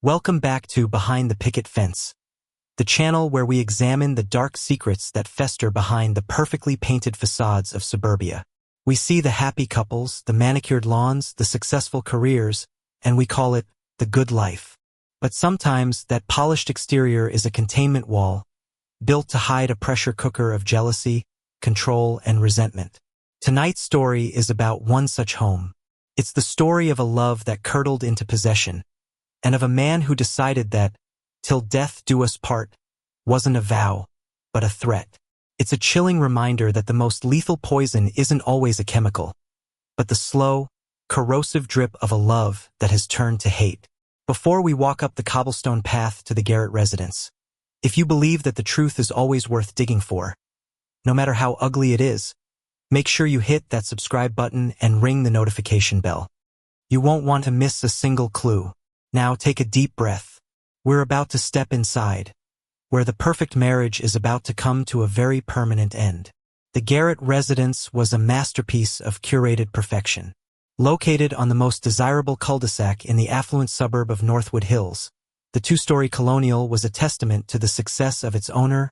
Welcome back to Behind the Picket Fence, the channel where we examine the dark secrets that fester behind the perfectly painted facades of suburbia. We see the happy couples, the manicured lawns, the successful careers, and we call it the good life. But sometimes that polished exterior is a containment wall, built to hide a pressure cooker of jealousy, control, and resentment. Tonight's story is about one such home. It's the story of a love that curdled into possession, and of a man who decided that, till death do us part, wasn't a vow, but a threat. It's a chilling reminder that the most lethal poison isn't always a chemical, but the slow, corrosive drip of a love that has turned to hate. Before we walk up the cobblestone path to the Garrett residence, if you believe that the truth is always worth digging for, no matter how ugly it is, make sure you hit that subscribe button and ring the notification bell. You won't want to miss a single clue. Now take a deep breath. We're about to step inside, where the perfect marriage is about to come to a very permanent end. The Garrett residence was a masterpiece of curated perfection. Located on the most desirable cul-de-sac in the affluent suburb of Northwood Hills, the two-story colonial was a testament to the success of its owner,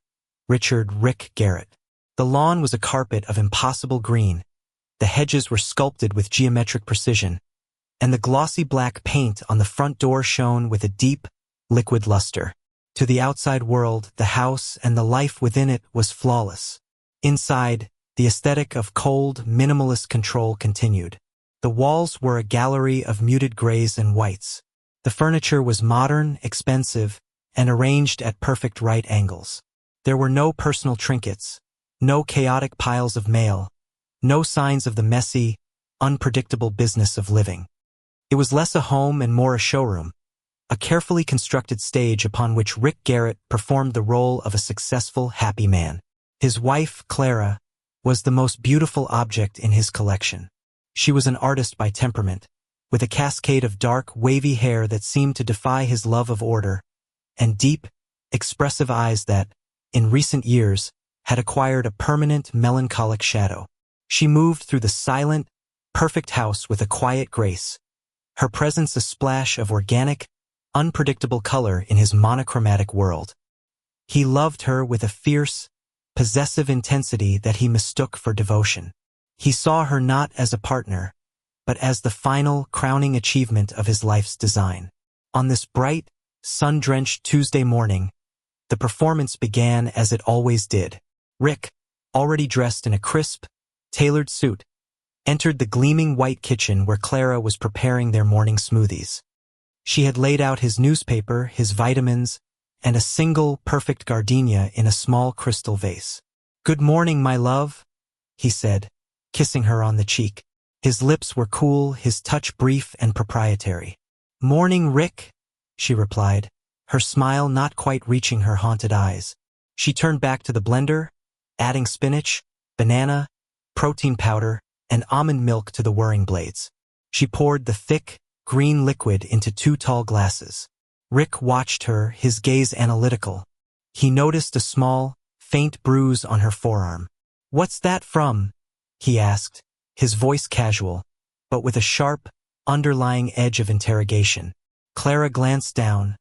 Richard "Rick" Garrett. The lawn was a carpet of impossible green, the hedges were sculpted with geometric precision, and the glossy black paint on the front door shone with a deep, liquid luster. To the outside world, the house and the life within it was flawless. Inside, the aesthetic of cold, minimalist control continued. The walls were a gallery of muted grays and whites. The furniture was modern, expensive, and arranged at perfect right angles. There were no personal trinkets, no chaotic piles of mail, no signs of the messy, unpredictable business of living. It was less a home and more a showroom, a carefully constructed stage upon which Rick Garrett performed the role of a successful, happy man. His wife, Clara, was the most beautiful object in his collection. She was an artist by temperament, with a cascade of dark, wavy hair that seemed to defy his love of order, and deep, expressive eyes that, in recent years, had acquired a permanent, melancholic shadow. She moved through the silent, perfect house with a quiet grace, her presence a splash of organic, unpredictable color in his monochromatic world. He loved her with a fierce, possessive intensity that he mistook for devotion. He saw her not as a partner, but as the final, crowning achievement of his life's design. On this bright, sun-drenched Tuesday morning, the performance began as it always did. Rick, already dressed in a crisp, tailored suit, entered the gleaming white kitchen where Clara was preparing their morning smoothies. She had laid out his newspaper, his vitamins, and a single, perfect gardenia in a small crystal vase. "Good morning, my love," he said, kissing her on the cheek. His lips were cool, his touch brief and proprietary. "Morning, Rick," she replied, her smile not quite reaching her haunted eyes. She turned back to the blender, adding spinach, banana, protein powder, and almond milk to the whirring blades. She poured the thick, green liquid into 2 tall glasses. Rick watched her, his gaze analytical. He noticed a small, faint bruise on her forearm. "What's that from?" he asked, his voice casual, but with a sharp, underlying edge of interrogation. Clara glanced down,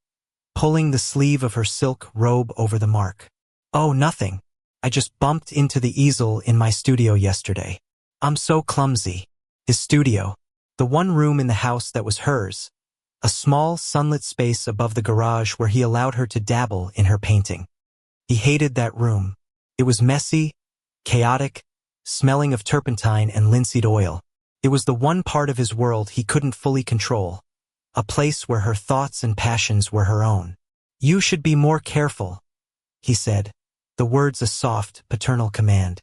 pulling the sleeve of her silk robe over the mark. "Oh, nothing. I just bumped into the easel in my studio yesterday. I'm so clumsy." His studio, the one room in the house that was hers, a small, sunlit space above the garage where he allowed her to dabble in her painting. He hated that room. It was messy, chaotic, smelling of turpentine and linseed oil. It was the one part of his world he couldn't fully control, a place where her thoughts and passions were her own. "You should be more careful," he said, the words a soft, paternal command.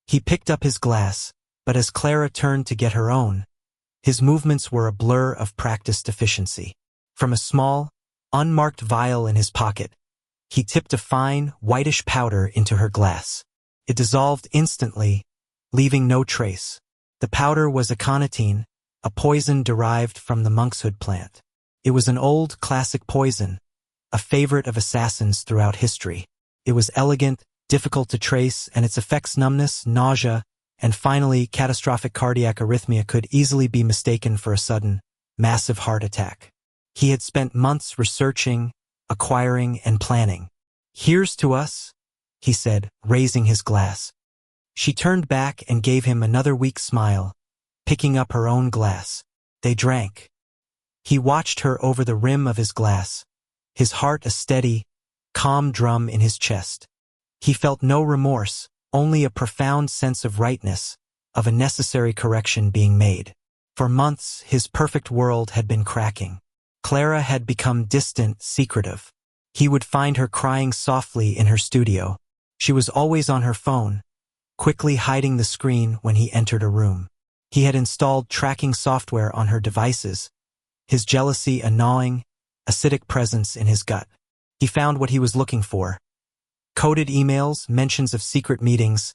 He picked up his glass, but as Clara turned to get her own, his movements were a blur of practiced efficiency. From a small, unmarked vial in his pocket, he tipped a fine, whitish powder into her glass. It dissolved instantly, leaving no trace. The powder was aconitine, a poison derived from the monkshood plant. It was an old, classic poison, a favorite of assassins throughout history. It was elegant, difficult to trace, and its effects, numbness, nausea, and finally catastrophic cardiac arrhythmia, could easily be mistaken for a sudden, massive heart attack. He had spent months researching, acquiring, and planning. "Here's to us," he said, raising his glass. She turned back and gave him another weak smile, picking up her own glass. They drank. He watched her over the rim of his glass, his heart a steady, calm drum in his chest. He felt no remorse, only a profound sense of rightness, of a necessary correction being made. For months, his perfect world had been cracking. Clara had become distant, secretive. He would find her crying softly in her studio. She was always on her phone, quickly hiding the screen when he entered a room. He had installed tracking software on her devices, his jealousy a gnawing, acidic presence in his gut. He found what he was looking for. Coded emails, mentions of secret meetings,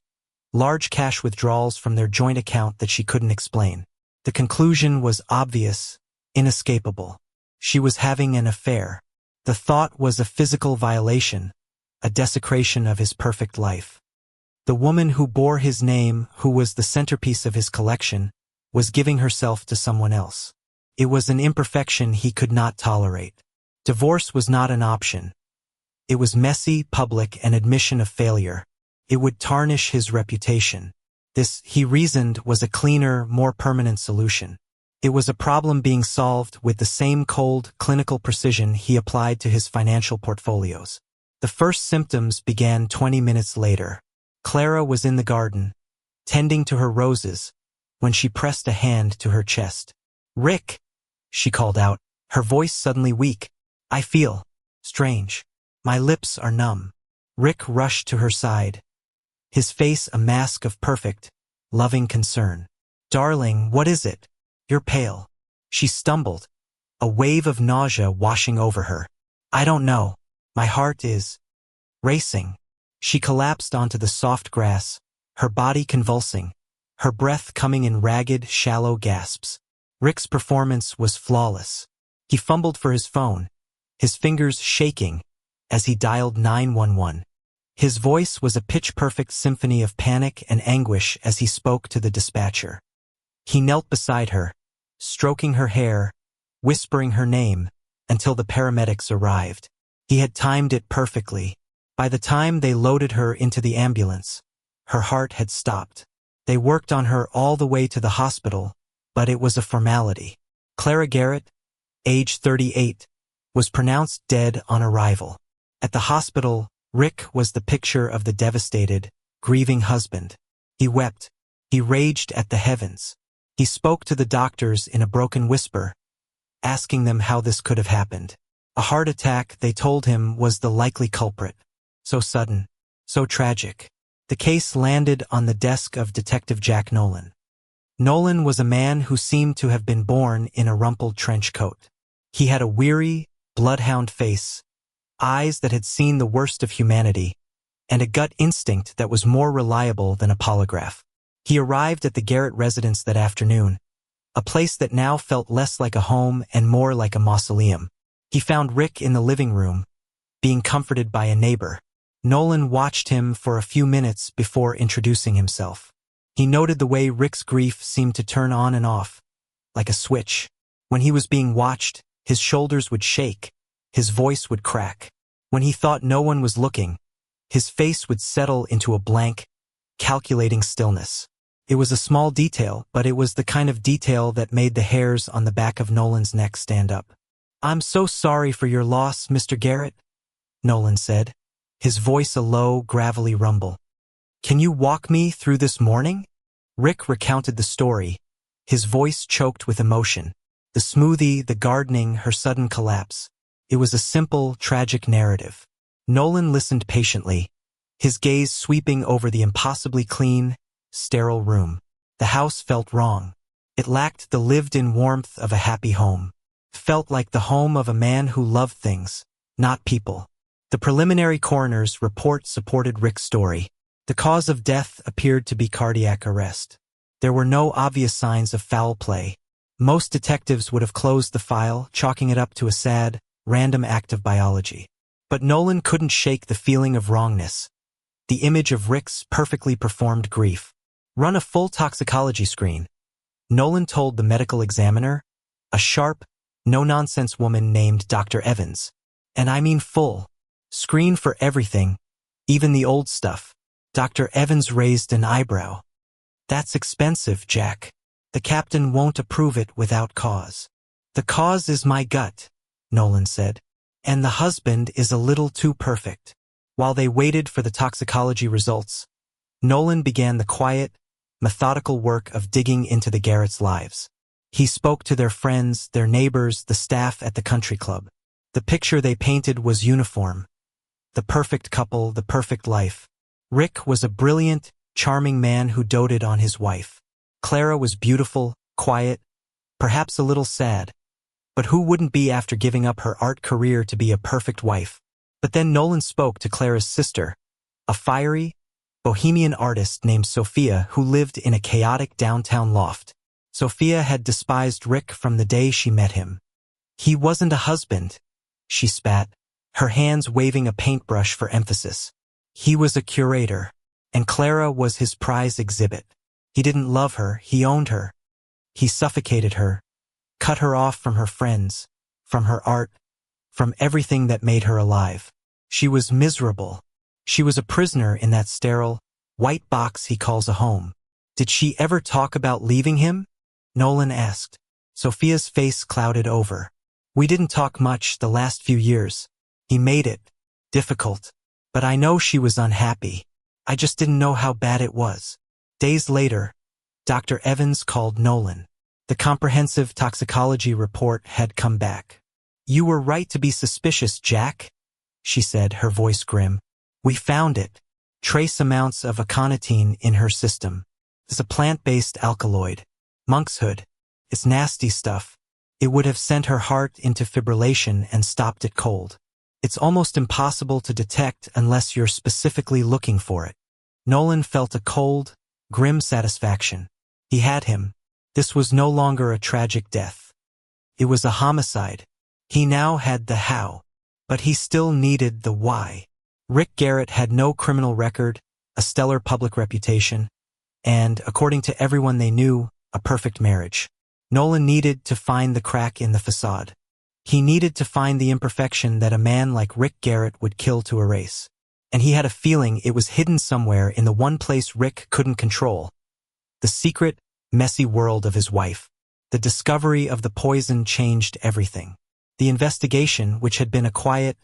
large cash withdrawals from their joint account that she couldn't explain. The conclusion was obvious, inescapable. She was having an affair. The thought was a physical violation, a desecration of his perfect life. The woman who bore his name, who was the centerpiece of his collection, was giving herself to someone else. It was an imperfection he could not tolerate. Divorce was not an option. It was messy, public, an admission of failure. It would tarnish his reputation. This, he reasoned, was a cleaner, more permanent solution. It was a problem being solved with the same cold, clinical precision he applied to his financial portfolios. The first symptoms began 20 minutes later. Clara was in the garden, tending to her roses, when she pressed a hand to her chest. "Rick," she called out, her voice suddenly weak. "I feel strange. My lips are numb." Rick rushed to her side, his face a mask of perfect, loving concern. "Darling, what is it? You're pale." She stumbled, a wave of nausea washing over her. "I don't know. My heart is racing." She collapsed onto the soft grass, her body convulsing, her breath coming in ragged, shallow gasps. Rick's performance was flawless. He fumbled for his phone, his fingers shaking as he dialed 911. His voice was a pitch-perfect symphony of panic and anguish as he spoke to the dispatcher. He knelt beside her, stroking her hair, whispering her name, until the paramedics arrived. He had timed it perfectly. By the time they loaded her into the ambulance, her heart had stopped. They worked on her all the way to the hospital, but it was a formality. Clara Garrett, age 38, was pronounced dead on arrival. At the hospital, Rick was the picture of the devastated, grieving husband. He wept. He raged at the heavens. He spoke to the doctors in a broken whisper, asking them how this could have happened. A heart attack, they told him, was the likely culprit. So sudden, so tragic. The case landed on the desk of Detective Jack Nolan. Nolan was a man who seemed to have been born in a rumpled trench coat. He had a weary, bloodhound face, eyes that had seen the worst of humanity, and a gut instinct that was more reliable than a polygraph. He arrived at the Garrett residence that afternoon, a place that now felt less like a home and more like a mausoleum. He found Rick in the living room, being comforted by a neighbor. Nolan watched him for a few minutes before introducing himself. He noted the way Rick's grief seemed to turn on and off, like a switch. When he was being watched, his shoulders would shake, his voice would crack. When he thought no one was looking, his face would settle into a blank, calculating stillness. It was a small detail, but it was the kind of detail that made the hairs on the back of Nolan's neck stand up. "I'm so sorry for your loss, Mr. Garrett," Nolan said, his voice a low, gravelly rumble. "Can you walk me through this morning?" Rick recounted the story, his voice choked with emotion. The smoothie, the gardening, her sudden collapse. It was a simple, tragic narrative. Nolan listened patiently, his gaze sweeping over the impossibly clean, sterile room. The house felt wrong. It lacked the lived-in warmth of a happy home. It felt like the home of a man who loved things, not people. The preliminary coroner's report supported Rick's story. The cause of death appeared to be cardiac arrest. There were no obvious signs of foul play. Most detectives would have closed the file, chalking it up to a sad, random act of biology. But Nolan couldn't shake the feeling of wrongness, the image of Rick's perfectly performed grief. "Run a full toxicology screen," Nolan told the medical examiner, a sharp, no-nonsense woman named Dr. Evans. And I mean full. Screen for everything, even the old stuff. Dr. Evans raised an eyebrow. That's expensive, Jack. The captain won't approve it without cause. The cause is my gut, Nolan said. And the husband is a little too perfect. While they waited for the toxicology results, Nolan began the quiet, methodical work of digging into the Garretts' lives. He spoke to their friends, their neighbors, the staff at the country club. The picture they painted was uniform. The perfect couple, the perfect life. Rick was a brilliant, charming man who doted on his wife. Clara was beautiful, quiet, perhaps a little sad. But who wouldn't be after giving up her art career to be a perfect wife? But then Nolan spoke to Clara's sister, a fiery, bohemian artist named Sophia who lived in a chaotic downtown loft. Sophia had despised Rick from the day she met him. He wasn't a husband, she spat, her hands waving a paintbrush for emphasis. He was a curator, and Clara was his prize exhibit. He didn't love her, he owned her. He suffocated her, cut her off from her friends, from her art, from everything that made her alive. She was miserable. She was a prisoner in that sterile, white box he calls a home. Did she ever talk about leaving him? Nolan asked. Sophia's face clouded over. We didn't talk much the last few years. He made it difficult. But I know she was unhappy. I just didn't know how bad it was. Days later, Dr. Evans called Nolan. The comprehensive toxicology report had come back. You were right to be suspicious, Jack, she said, her voice grim. We found it. Trace amounts of aconitine in her system. It's a plant-based alkaloid. Monkshood. It's nasty stuff. It would have sent her heart into fibrillation and stopped it cold. It's almost impossible to detect unless you're specifically looking for it. Nolan felt a cold, grim satisfaction. He had him. This was no longer a tragic death. It was a homicide. He now had the how, but he still needed the why. Rick Garrett had no criminal record, a stellar public reputation, and, according to everyone they knew, a perfect marriage. Nolan needed to find the crack in the facade. He needed to find the imperfection that a man like Rick Garrett would kill to erase. And he had a feeling it was hidden somewhere in the one place Rick couldn't control. The secret, messy world of his wife. The discovery of the poison changed everything. The investigation, which had been a quiet,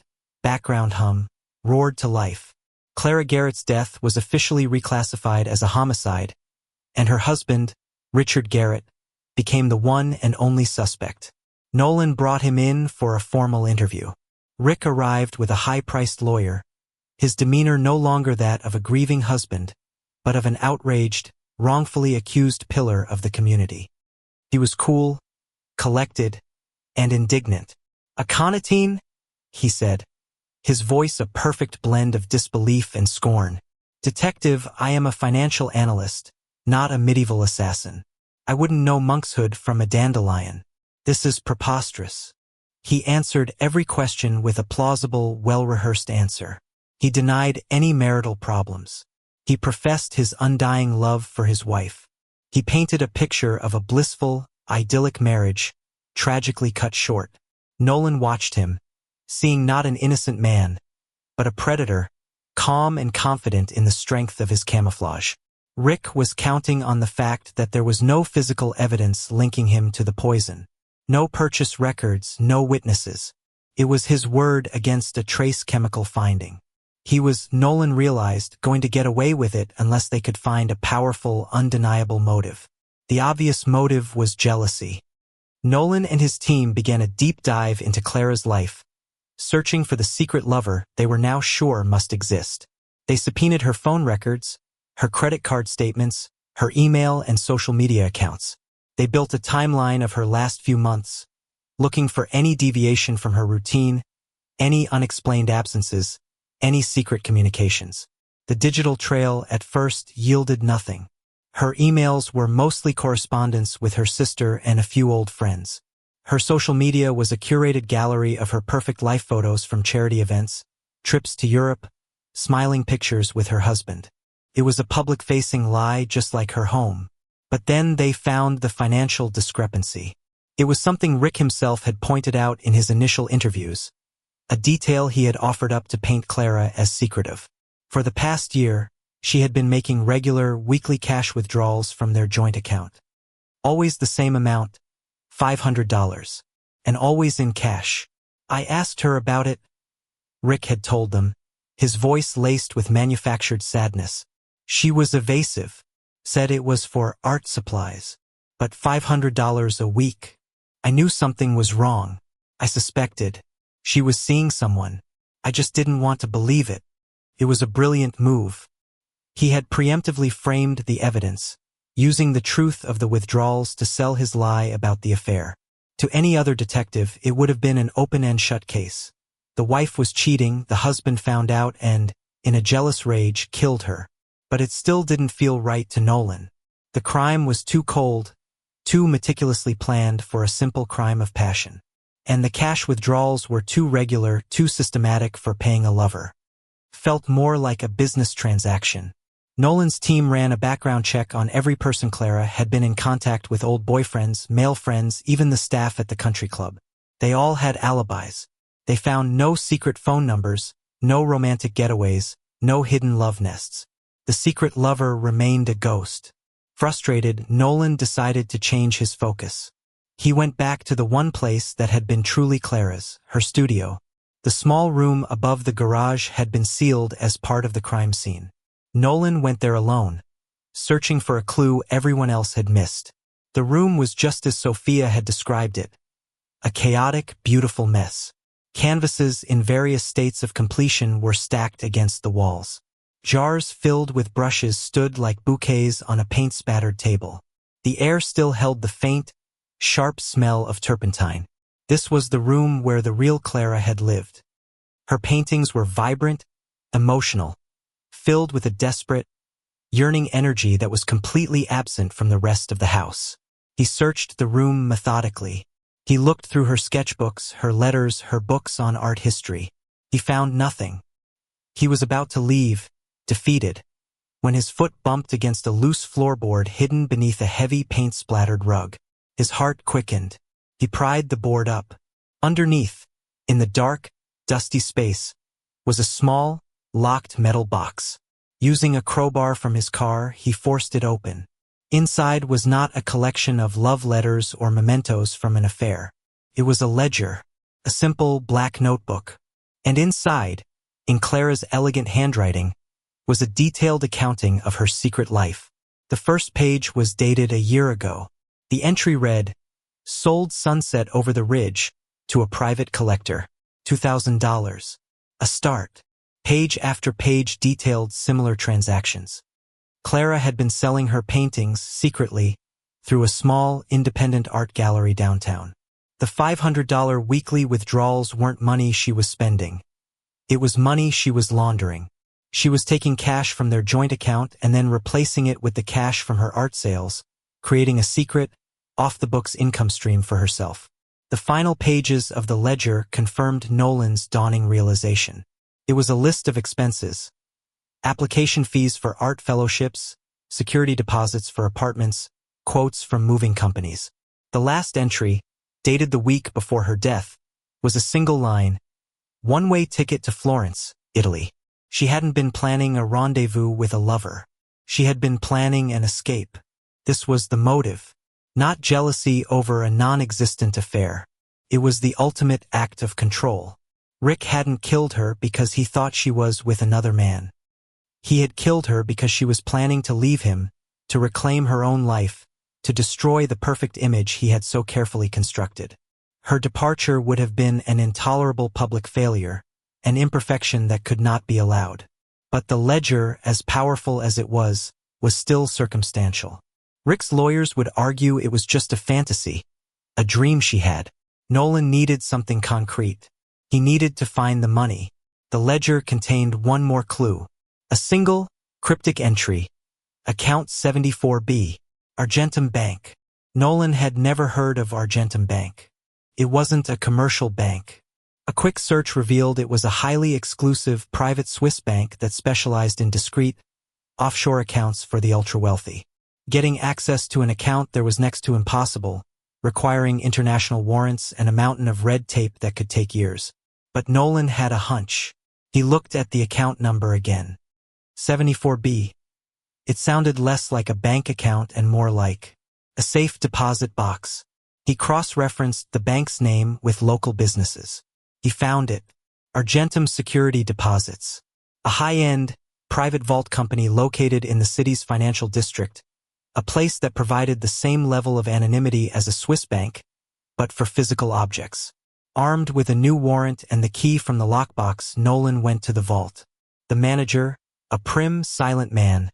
background hum, roared to life. Clara Garrett's death was officially reclassified as a homicide, and her husband, Richard Garrett, became the one and only suspect. Nolan brought him in for a formal interview. Rick arrived with a high-priced lawyer, his demeanor no longer that of a grieving husband, but of an outraged, wrongfully accused pillar of the community. He was cool, collected, and indignant. Aconitine, he said, his voice a perfect blend of disbelief and scorn. Detective, I am a financial analyst, not a medieval assassin. I wouldn't know monkshood from a dandelion. This is preposterous. He answered every question with a plausible, well-rehearsed answer. He denied any marital problems. He professed his undying love for his wife. He painted a picture of a blissful, idyllic marriage, tragically cut short. Nolan watched him, seeing not an innocent man, but a predator, calm and confident in the strength of his camouflage. Rick was counting on the fact that there was no physical evidence linking him to the poison. No purchase records, no witnesses. It was his word against a trace chemical finding. He was, Nolan realized, going to get away with it unless they could find a powerful, undeniable motive. The obvious motive was jealousy. Nolan and his team began a deep dive into Clara's life, searching for the secret lover they were now sure must exist. They subpoenaed her phone records, her credit card statements, her email and social media accounts. They built a timeline of her last few months, looking for any deviation from her routine, any unexplained absences, any secret communications. The digital trail at first yielded nothing. Her emails were mostly correspondence with her sister and a few old friends. Her social media was a curated gallery of her perfect life photos from charity events, trips to Europe, smiling pictures with her husband. It was a public-facing lie just like her home. But then they found the financial discrepancy. It was something Rick himself had pointed out in his initial interviews, a detail he had offered up to paint Clara as secretive. For the past year, she had been making regular, weekly cash withdrawals from their joint account. Always the same amount, $500, and always in cash. I asked her about it, Rick had told them, his voice laced with manufactured sadness. She was evasive, said it was for art supplies. But $500 a week. I knew something was wrong. I suspected. She was seeing someone. I just didn't want to believe it. It was a brilliant move. He had preemptively framed the evidence, using the truth of the withdrawals to sell his lie about the affair. To any other detective, it would have been an open-and-shut case. The wife was cheating, the husband found out and, in a jealous rage, killed her. But it still didn't feel right to Nolan. The crime was too cold, too meticulously planned for a simple crime of passion. And the cash withdrawals were too regular, too systematic for paying a lover. Felt more like a business transaction. Nolan's team ran a background check on every person Clara had been in contact with, old boyfriends, male friends, even the staff at the country club. They all had alibis. They found no secret phone numbers, no romantic getaways, no hidden love nests. The secret lover remained a ghost. Frustrated, Nolan decided to change his focus. He went back to the one place that had been truly Clara's, her studio. The small room above the garage had been sealed as part of the crime scene. Nolan went there alone, searching for a clue everyone else had missed. The room was just as Sophia had described it. A chaotic, beautiful mess. Canvases in various states of completion were stacked against the walls. Jars filled with brushes stood like bouquets on a paint-spattered table. The air still held the faint, sharp smell of turpentine. This was the room where the real Clara had lived. Her paintings were vibrant, emotional, filled with a desperate, yearning energy that was completely absent from the rest of the house. He searched the room methodically. He looked through her sketchbooks, her letters, her books on art history. He found nothing. He was about to leave, defeated, when his foot bumped against a loose floorboard hidden beneath a heavy paint-splattered rug. His heart quickened. He pried the board up. Underneath, in the dark, dusty space, was a small, locked metal box. Using a crowbar from his car, he forced it open. Inside was not a collection of love letters or mementos from an affair. It was a ledger, a simple black notebook. And inside, in Clara's elegant handwriting, was a detailed accounting of her secret life. The first page was dated a year ago. The entry read, "Sold Sunset Over the Ridge to a private collector, $2,000. A start." Page after page detailed similar transactions. Clara had been selling her paintings secretly through a small, independent art gallery downtown. The $500 weekly withdrawals weren't money she was spending. It was money she was laundering. She was taking cash from their joint account and then replacing it with the cash from her art sales, creating a secret, off-the-books income stream for herself. The final pages of the ledger confirmed Nolan's dawning realization. It was a list of expenses: application fees for art fellowships, security deposits for apartments, quotes from moving companies. The last entry, dated the week before her death, was a single line: one-way ticket to Florence, Italy. She hadn't been planning a rendezvous with a lover. She had been planning an escape. This was the motive. Not jealousy over a non-existent affair. It was the ultimate act of control. Rick hadn't killed her because he thought she was with another man. He had killed her because she was planning to leave him, to reclaim her own life, to destroy the perfect image he had so carefully constructed. Her departure would have been an intolerable public failure, an imperfection that could not be allowed. But the ledger, as powerful as it was still circumstantial. Rick's lawyers would argue it was just a fantasy, a dream she had. Nolan needed something concrete. He needed to find the money. The ledger contained one more clue. A single, cryptic entry. Account 74B. Argentum Bank. Nolan had never heard of Argentum Bank. It wasn't a commercial bank. A quick search revealed it was a highly exclusive private Swiss bank that specialized in discreet, offshore accounts for the ultra-wealthy. Getting access to an account there was next to impossible, requiring international warrants and a mountain of red tape that could take years. But Nolan had a hunch. He looked at the account number again. 74B. It sounded less like a bank account and more like a safe deposit box. He cross-referenced the bank's name with local businesses. He found it. Argentum Security Deposits. A high-end, private vault company located in the city's financial district, a place that provided the same level of anonymity as a Swiss bank, but for physical objects. Armed with a new warrant and the key from the lockbox, Nolan went to the vault. The manager, a prim, silent man,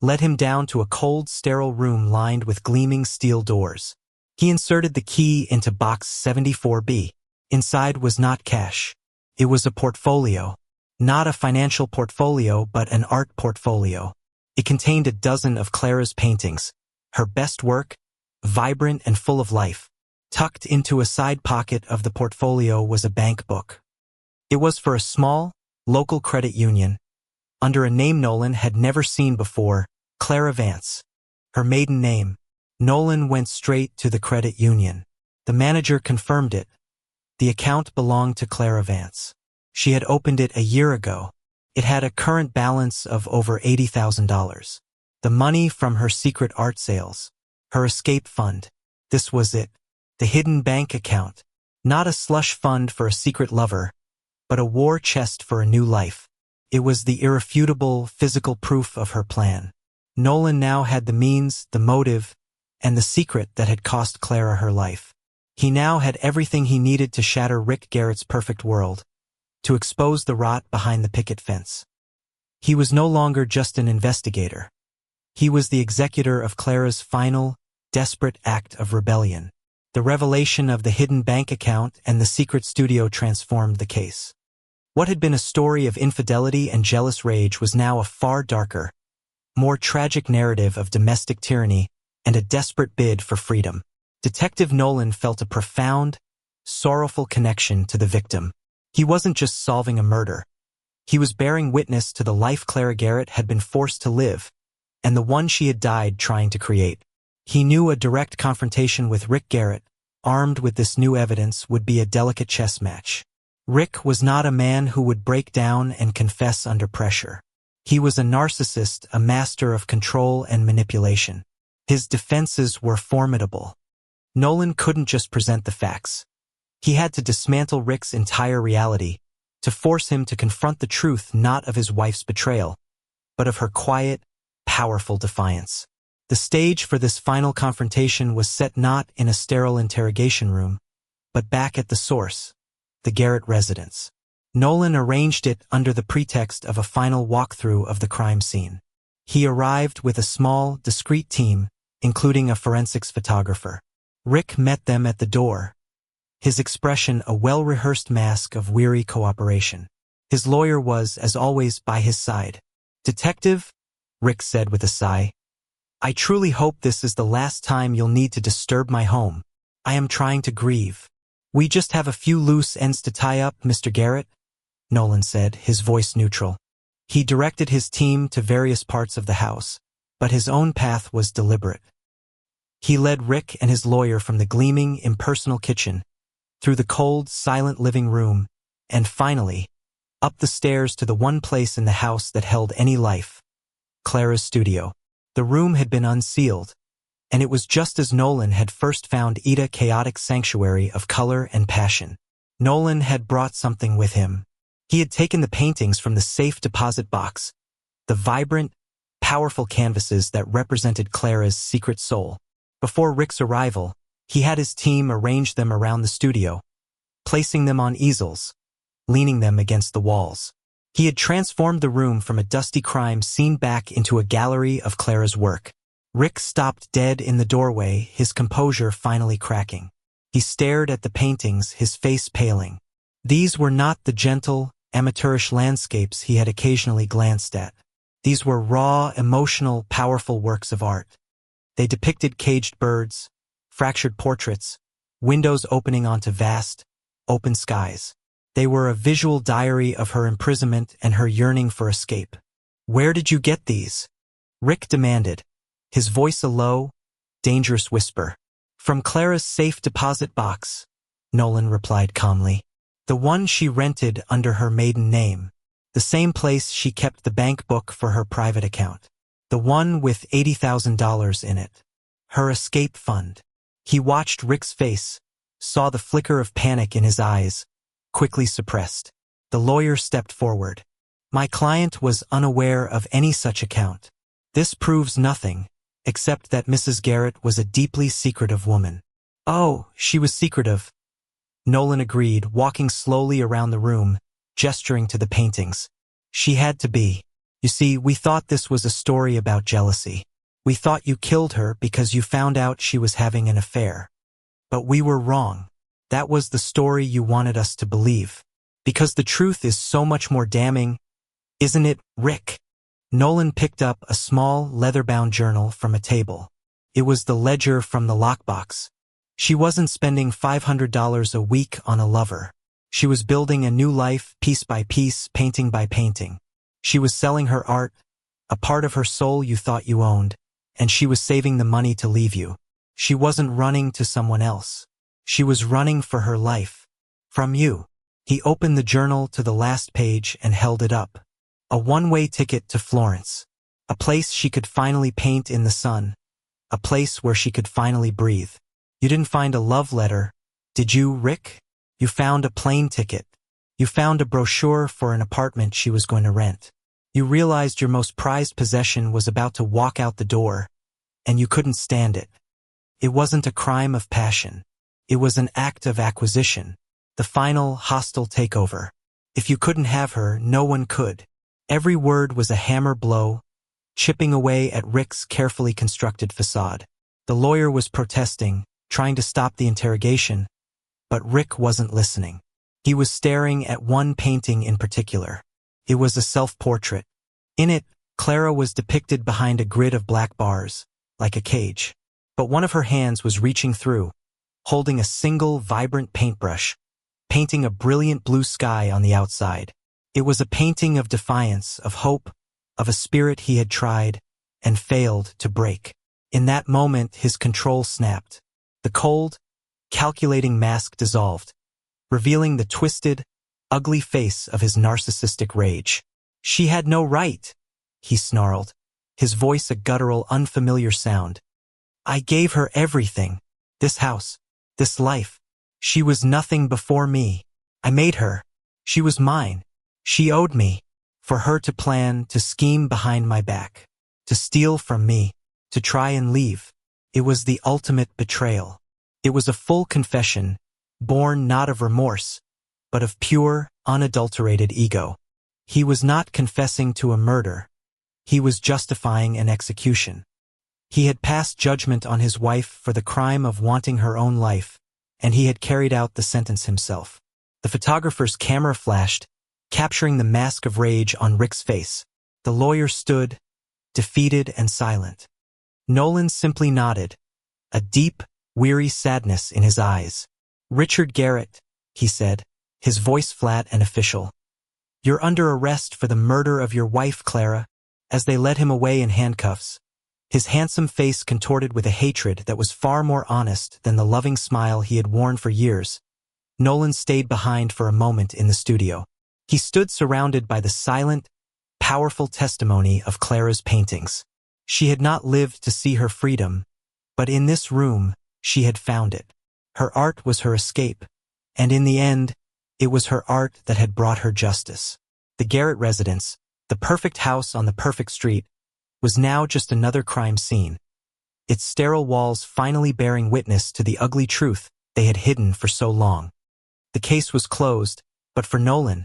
led him down to a cold, sterile room lined with gleaming steel doors. He inserted the key into box 74B. Inside was not cash. It was a portfolio. Not a financial portfolio, but an art portfolio. It contained a dozen of Clara's paintings, her best work, vibrant and full of life. Tucked into a side pocket of the portfolio was a bank book. It was for a small, local credit union, under a name Nolan had never seen before, Clara Vance. Her maiden name. Nolan went straight to the credit union. The manager confirmed it. The account belonged to Clara Vance. She had opened it a year ago. It had a current balance of over $80,000. The money from her secret art sales. Her escape fund. This was it. The hidden bank account. Not a slush fund for a secret lover, but a war chest for a new life. It was the irrefutable, physical proof of her plan. Nolan now had the means, the motive, and the secret that had cost Clara her life. He now had everything he needed to shatter Rick Garrett's perfect world, to expose the rot behind the picket fence. He was no longer just an investigator. He was the executor of Clara's final, desperate act of rebellion. The revelation of the hidden bank account and the secret studio transformed the case. What had been a story of infidelity and jealous rage was now a far darker, more tragic narrative of domestic tyranny and a desperate bid for freedom. Detective Nolan felt a profound, sorrowful connection to the victim. He wasn't just solving a murder. He was bearing witness to the life Clara Garrett had been forced to live, and the one she had died trying to create. He knew a direct confrontation with Rick Garrett, armed with this new evidence, would be a delicate chess match. Rick was not a man who would break down and confess under pressure. He was a narcissist, a master of control and manipulation. His defenses were formidable. Nolan couldn't just present the facts. He had to dismantle Rick's entire reality, to force him to confront the truth not of his wife's betrayal, but of her quiet, powerful defiance. The stage for this final confrontation was set not in a sterile interrogation room, but back at the source, the Garrett residence. Nolan arranged it under the pretext of a final walkthrough of the crime scene. He arrived with a small, discreet team, including a forensics photographer. Rick met them at the door, his expression a well-rehearsed mask of weary cooperation. His lawyer was, as always, by his side. "Detective," Rick said with a sigh, "I truly hope this is the last time you'll need to disturb my home. I am trying to grieve." "We just have a few loose ends to tie up, Mr. Garrett," Nolan said, his voice neutral. He directed his team to various parts of the house, but his own path was deliberate. He led Rick and his lawyer from the gleaming, impersonal kitchen, through the cold, silent living room, and finally, up the stairs to the one place in the house that held any life, Clara's studio. The room had been unsealed, and it was just as Nolan had first found Ida, chaotic sanctuary of color and passion. Nolan had brought something with him. He had taken the paintings from the safe deposit box, the vibrant, powerful canvases that represented Clara's secret soul. Before Rick's arrival, he had his team arrange them around the studio, placing them on easels, leaning them against the walls. He had transformed the room from a dusty crime scene back into a gallery of Clara's work. Rick stopped dead in the doorway, his composure finally cracking. He stared at the paintings, his face paling. These were not the gentle, amateurish landscapes he had occasionally glanced at. These were raw, emotional, powerful works of art. They depicted caged birds, fractured portraits, windows opening onto vast, open skies. They were a visual diary of her imprisonment and her yearning for escape. "Where did you get these?" Rick demanded, his voice a low, dangerous whisper. From Clara's safe deposit box, Nolan replied calmly. The one she rented under her maiden name. The same place she kept the bank book for her private account. The one with $80,000 in it. Her escape fund. He watched Rick's face, saw the flicker of panic in his eyes, quickly suppressed. The lawyer stepped forward. My client was unaware of any such account. This proves nothing, except that Mrs. Garrett was a deeply secretive woman. Oh, she was secretive. Nolan agreed, walking slowly around the room, gesturing to the paintings. She had to be. You see, we thought this was a story about jealousy. We thought you killed her because you found out she was having an affair. But we were wrong. That was the story you wanted us to believe. Because the truth is so much more damning, isn't it, Rick? Nolan picked up a small, leather-bound journal from a table. It was the ledger from the lockbox. She wasn't spending $500 a week on a lover. She was building a new life, piece by piece, painting by painting. She was selling her art, a part of her soul you thought you owned, and she was saving the money to leave you. She wasn't running to someone else. She was running for her life. From you. He opened the journal to the last page and held it up. A one-way ticket to Florence. A place she could finally paint in the sun. A place where she could finally breathe. You didn't find a love letter, did you, Rick? You found a plane ticket. You found a brochure for an apartment she was going to rent. You realized your most prized possession was about to walk out the door, and you couldn't stand it. It wasn't a crime of passion. It was an act of acquisition. The final, hostile takeover. If you couldn't have her, no one could. Every word was a hammer blow, chipping away at Rick's carefully constructed facade. The lawyer was protesting, trying to stop the interrogation, but Rick wasn't listening. He was staring at one painting in particular. It was a self-portrait. In it, Clara was depicted behind a grid of black bars, like a cage. But one of her hands was reaching through, holding a single, vibrant paintbrush, painting a brilliant blue sky on the outside. It was a painting of defiance, of hope, of a spirit he had tried and failed to break. In that moment, his control snapped. The cold, calculating mask dissolved, revealing the twisted, ugly face of his narcissistic rage. She had no right, he snarled, his voice a guttural, unfamiliar sound. I gave her everything. This house, this life. She was nothing before me. I made her. She was mine. She owed me. For her to plan, to scheme behind my back, to steal from me, to try and leave. It was the ultimate betrayal. It was a full confession, born not of remorse, but of pure, unadulterated ego. He was not confessing to a murder. He was justifying an execution. He had passed judgment on his wife for the crime of wanting her own life, and he had carried out the sentence himself. The photographer's camera flashed, capturing the mask of rage on Rick's face. The lawyer stood, defeated and silent. Nolan simply nodded, a deep, weary sadness in his eyes. Richard Garrett, he said, his voice flat and official. You're under arrest for the murder of your wife, Clara. As they led him away in handcuffs, his handsome face contorted with a hatred that was far more honest than the loving smile he had worn for years, Nolan stayed behind for a moment in the studio. He stood surrounded by the silent, powerful testimony of Clara's paintings. She had not lived to see her freedom, but in this room, she had found it. Her art was her escape, and in the end, it was her art that had brought her justice. The Garrett residence, the perfect house on the perfect street, was now just another crime scene, its sterile walls finally bearing witness to the ugly truth they had hidden for so long. The case was closed, but for Nolan,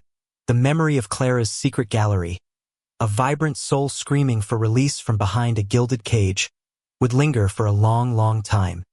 the memory of Clara's secret gallery, a vibrant soul screaming for release from behind a gilded cage, would linger for a long, long time.